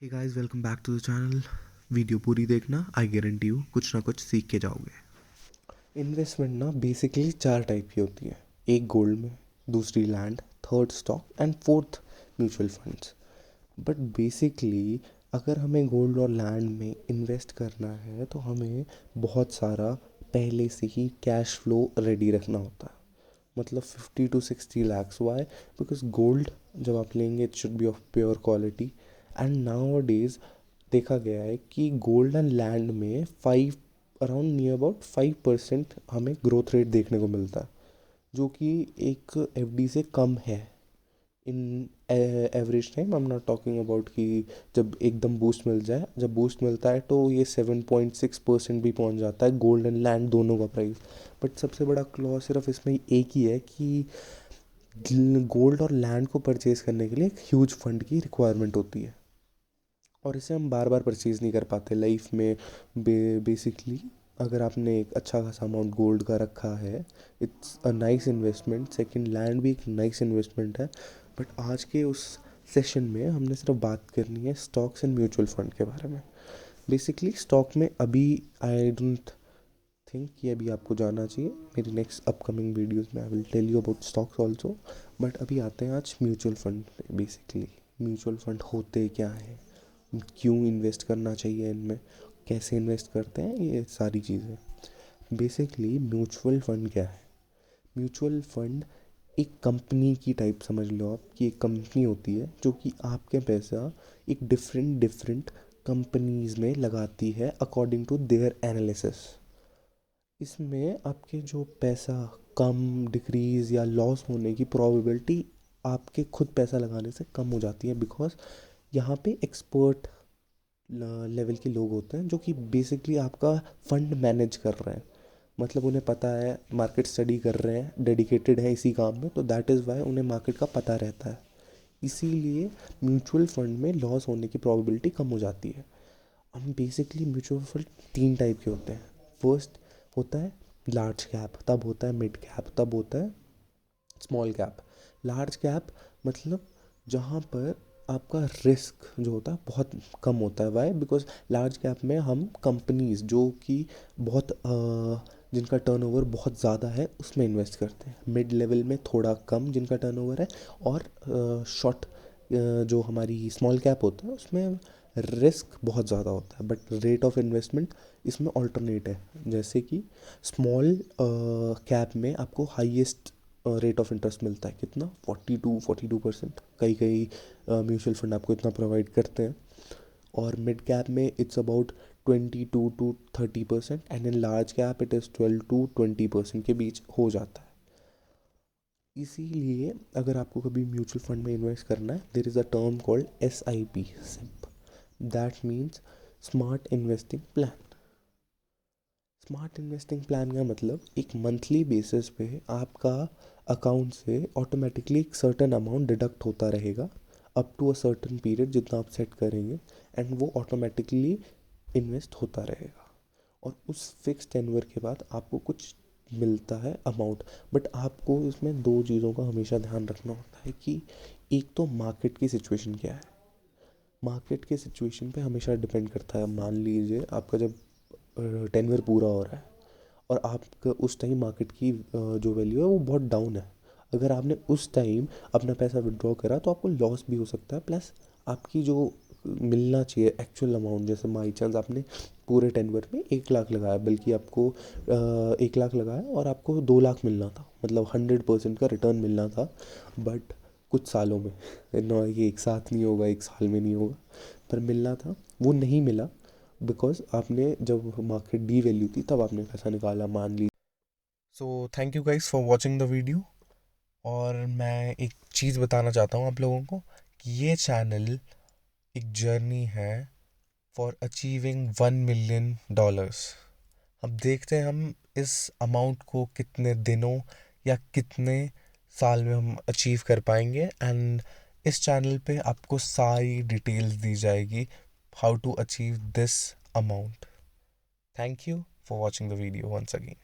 Hey guys, welcome back to the channel. Video पूरी देखना, I guarantee you कुछ ना कुछ सीख के जाओगे। इन्वेस्टमेंट ना बेसिकली चार टाइप की होती है। एक गोल्ड में, दूसरी land, third stock and fourth mutual funds. But basically अगर हमें गोल्ड और लैंड में इन्वेस्ट करना है तो हमें बहुत सारा पहले से ही कैश फ्लो रेडी रखना होता है। मतलब 50 to 60 lakhs। Why? Because gold जब आप लेंगे it should be of pure quality. And nowadays देखा गया है कि गोल्ड एंड लैंड में अराउंड नियर अबाउट 5% हमें ग्रोथ रेट देखने को मिलता है, जो कि एक एफडी से कम है इन average time. I am not talking about कि जब एकदम बूस्ट मिल जाए। जब बूस्ट मिलता है तो ये 7.6% भी पहुंच जाता है गोल्ड एंड लैंड दोनों का प्राइस। बट सबसे बड़ा क्लॉ सिर्फ इसमें एक ही है कि गोल्ड और लैंड को परचेज करने के लिए एक ह्यूज फंड की रिक्वायरमेंट होती है और इसे हम बार बार परचेज़ नहीं कर पाते लाइफ में। बेसिकली अगर आपने एक अच्छा खासा अमाउंट गोल्ड का रखा है, it's a nice investment. Second, land भी एक नाइस इन्वेस्टमेंट है। बट आज के उस सेशन में हमने सिर्फ बात करनी है स्टॉक्स एंड म्यूचुअल फंड के बारे में। बेसिकली स्टॉक में अभी आई डोंट थिंक कि अभी आपको जाना चाहिए। मेरी नेक्स्ट अपकमिंग वीडियोस में I will tell you about stocks also. But अभी आते हैं आज म्यूचुअल फंड पे। बेसिकली म्यूचुअल फंड होते क्या है, क्यों इन्वेस्ट करना चाहिए इनमें, कैसे इन्वेस्ट करते हैं, ये सारी चीज़ें। बेसिकली म्यूचुअल फंड क्या है? म्यूचुअल फंड एक कंपनी की टाइप समझ लो आप, कि एक कंपनी होती है जो कि आपके पैसा एक डिफरेंट डिफरेंट कंपनीज में लगाती है अकॉर्डिंग टू देयर एनालिसिस। इसमें आपके जो पैसा कम, डिक्रीज या लॉस होने की प्रोबेबिलिटी आपके खुद पैसा लगाने से कम हो जाती है। बिकॉज यहाँ पे एक्सपर्ट लेवल के लोग होते हैं जो कि बेसिकली आपका फंड मैनेज कर रहे हैं। मतलब उन्हें पता है, मार्केट स्टडी कर रहे हैं, डेडिकेटेड है इसी काम में, तो दैट इज़ वाई उन्हें मार्केट का पता रहता है। इसीलिए म्यूचुअल फंड में लॉस होने की प्रोबेबिलिटी कम हो जाती है। हम बेसिकली म्यूचुअल फंड तीन टाइप के होते हैं। फर्स्ट होता है लार्ज कैप, तब होता है मिड कैप, तब होता है स्मॉल कैप। लार्ज कैप मतलब जहाँ पर आपका रिस्क जो होता है बहुत कम होता है। वाई? बिकॉज लार्ज कैप में हम कंपनीज जो कि बहुत जिनका टर्नओवर बहुत ज़्यादा है उसमें इन्वेस्ट करते हैं। मिड लेवल में थोड़ा कम जिनका टर्नओवर है, और शॉर्ट जो हमारी स्मॉल कैप होता है उसमें रिस्क बहुत ज़्यादा होता है बट रेट ऑफ इन्वेस्टमेंट इसमें ऑल्टरनेट है। जैसे कि स्मॉल कैप में आपको हाईएस्ट रेट ऑफ इंटरेस्ट मिलता है। कितना? 42% कई कई म्यूचुअल फंड आपको इतना प्रोवाइड करते हैं। और मिड कैप में it's about 22 to 30%, and in large cap it is 12 to 20% के बीच हो जाता है। इसीलिए अगर आपको कभी म्यूचुअल फंड में इन्वेस्ट करना है, there is a term called SIP, SIP. That means smart investing plan. Smart investing plan का मतलब एक मंथली बेसिस पे आपका अकाउंट से ऑटोमेटिकली एक सर्टेन अमाउंट डिडक्ट होता रहेगा up to a certain period जितना आप सेट करेंगे, एंड वो ऑटोमेटिकली इन्वेस्ट होता रहेगा। और उस फिक्स टेन्योर के बाद आपको कुछ मिलता है अमाउंट। बट आपको इसमें दो चीज़ों का हमेशा ध्यान रखना होता है कि एक तो मार्केट की सिचुएशन क्या है। मार्केट के सिचुएशन पे हमेशा डिपेंड करता है। मान लीजिए आपका जब टेन्योर पूरा हो रहा है और आपका उस टाइम मार्केट की जो वैल्यू है वो बहुत डाउन है। अगर आपने उस टाइम अपना पैसा विड्रॉ करा तो आपको लॉस भी हो सकता है, प्लस आपकी जो मिलना चाहिए एक्चुअल अमाउंट, जैसे बाई चांस आपने पूरे टेन्योर में 1 लाख लगाया, बल्कि आपको 1 लाख लगाया और आपको 2 लाख मिलना था, मतलब 100% का रिटर्न मिलना था। बट कुछ सालों में ये एक साथ नहीं होगा, एक साल में नहीं होगा, पर मिलना था, वो नहीं मिला। बिकॉज आपने जब मार्केट डी वैल्यू थी तब आपने पैसा निकाला, मान ली। So thank you guys for watching the video. और मैं एक चीज़ बताना चाहता हूँ आप लोगों को कि ये चैनल एक जर्नी है फॉर अचीविंग $1 million। अब देखते हैं हम इस अमाउंट को कितने दिनों या कितने साल में हम अचीव कर पाएंगे। एंड इस चैनल पे आपको सारी डिटेल्स दी जाएगी how to achieve this amount. Thank you for watching the video once again.